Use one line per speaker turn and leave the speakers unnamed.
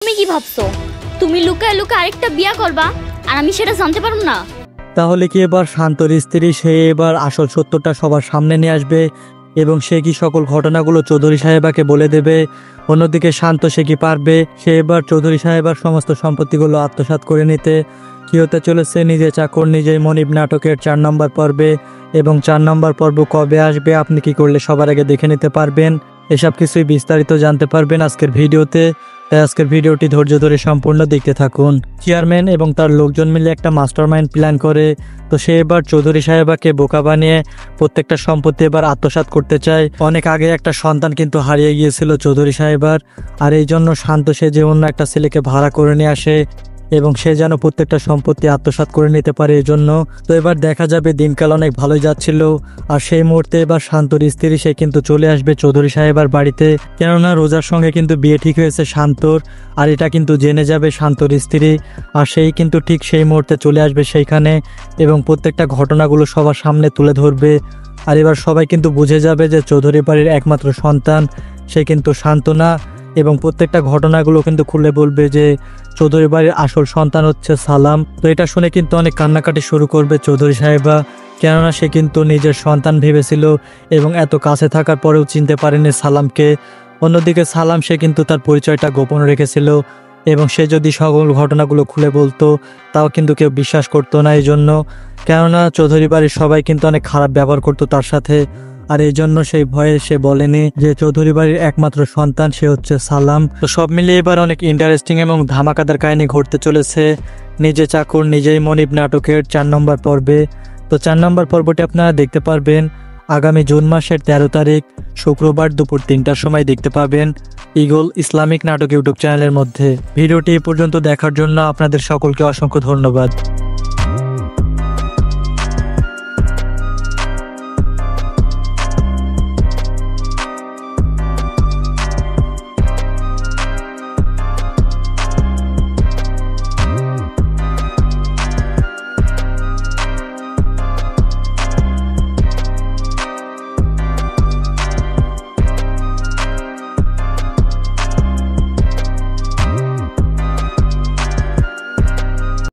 তুমি কি ভাবছো তুমি লুকায় লুকায় আরেকটা বিয়া করবা আর আমি সেটা জানতে পারবো না?
তাহলে কি এবার শান্তর স্ত্রী সে এবার আসল সত্যটা সবার সামনে নিয়ে আসবে এবং সে কি সকল ঘটনাগুলো চৌধুরী সাহেবাকে বলে দেবে? অন্যদিকে শান্ত সে কি পারবে সে এবার চৌধুরী সাহেবার সমস্ত সম্পত্তিগুলো আত্মসাৎ করে নিতে? কি হতে চলেছে নিজে চাকর নিজেই মনিব নাটকের 4 নম্বর পর্বে, এবং 4 নম্বর পর্ব কবে আসবে আপনি কি করলে সবার আগে দেখে নিতে পারবেন? এসব কিছুই বিস্তারিত জানতে পারবেন আজকের ভিডিওতে। তাই আজকের ভিডিওটি ধৈর্য ধরে সম্পূর্ণ দেখতে থাকুন। চেয়ারম্যান এবং তার লোকজন মিলে একটা মাস্টারমাইন্ড প্ল্যান করে। তো সে এবার চৌধুরী সাহেবাকে বোকা বানিয়ে প্রত্যেকটা সম্পত্তি এবার আত্মসাৎ করতে চায়। অনেক আগে একটা সন্তান কিন্তু হারিয়ে গিয়েছিল চৌধুরী সাহেবার, আর এই জন্য শান্ত সে যে অন্য একটা ছেলেকে ভাড়া করে নিয়ে আসে এবং সে যেন প্রত্যেকটা সম্পত্তি আত্মসাৎ করে নিতে পারে এই জন্য। তো এবার দেখা যাবে দিনকাল অনেক ভালোই যাচ্ছিল, আর সেই মুহূর্তে এবার শান্তর স্ত্রী সে কিন্তু চলে আসবে চৌধুরী সাহেবার বাড়িতে, কেননা রোজার সঙ্গে কিন্তু বিয়ে ঠিক হয়েছে শান্তর, আর এটা কিন্তু জেনে যাবে শান্তর স্ত্রী, আর সেই কিন্তু ঠিক সেই মুহূর্তে চলে আসবে সেইখানে এবং প্রত্যেকটা ঘটনাগুলো সবার সামনে তুলে ধরবে। আর এবার সবাই কিন্তু বুঝে যাবে যে চৌধুরী বাড়ির একমাত্র সন্তান সে কিন্তু শান্ত না, এবং প্রত্যেকটা ঘটনাগুলো কিন্তু খুলে বলবে যে চৌধুরী বাড়ির আসল সন্তান হচ্ছে সালাম। তো এটা শুনে কিন্তু অনেক কান্নাকাটি শুরু করবে চৌধুরী সাহেবা, কেননা সে কিন্তু নিজের সন্তান ভেবেছিল এবং এত কাছে থাকার পরেও চিনতে পারেনি সালামকে। অন্যদিকে সালাম সে কিন্তু তার পরিচয়টা গোপন রেখেছিল এবং সে যদি সকল ঘটনাগুলো খুলে বলতো তাও কিন্তু কেউ বিশ্বাস করতো না এই জন্য, কেননা চৌধুরী বাড়ির সবাই কিন্তু অনেক খারাপ ব্যবহার করতো তার সাথে। আর এই জন্য সেই ভয়ে সে বলেনি যে চৌধুরী বাড়ির একমাত্র সন্তান সে হচ্ছে সালাম। তো সব মিলিয়ে এবার অনেক ইন্টারেস্টিং এবং ধামাকাদার কাহিনী ঘটতে চলেছে নিজে চাকর নিজেই মনিব নাটকের 4 নম্বর পর্বে। তো 4 নম্বর পর্বটি আপনারা দেখতে পারবেন আগামী জুন মাসের 13 তারিখ শুক্রবার দুপুর 3টার সময় দেখতে পাবেন ঈগল ইসলামিক নাটক ইউটিউব চ্যানেলের মধ্যে। ভিডিওটি এ পর্যন্ত দেখার জন্য আপনাদের সকলকে অসংখ্য ধন্যবাদ।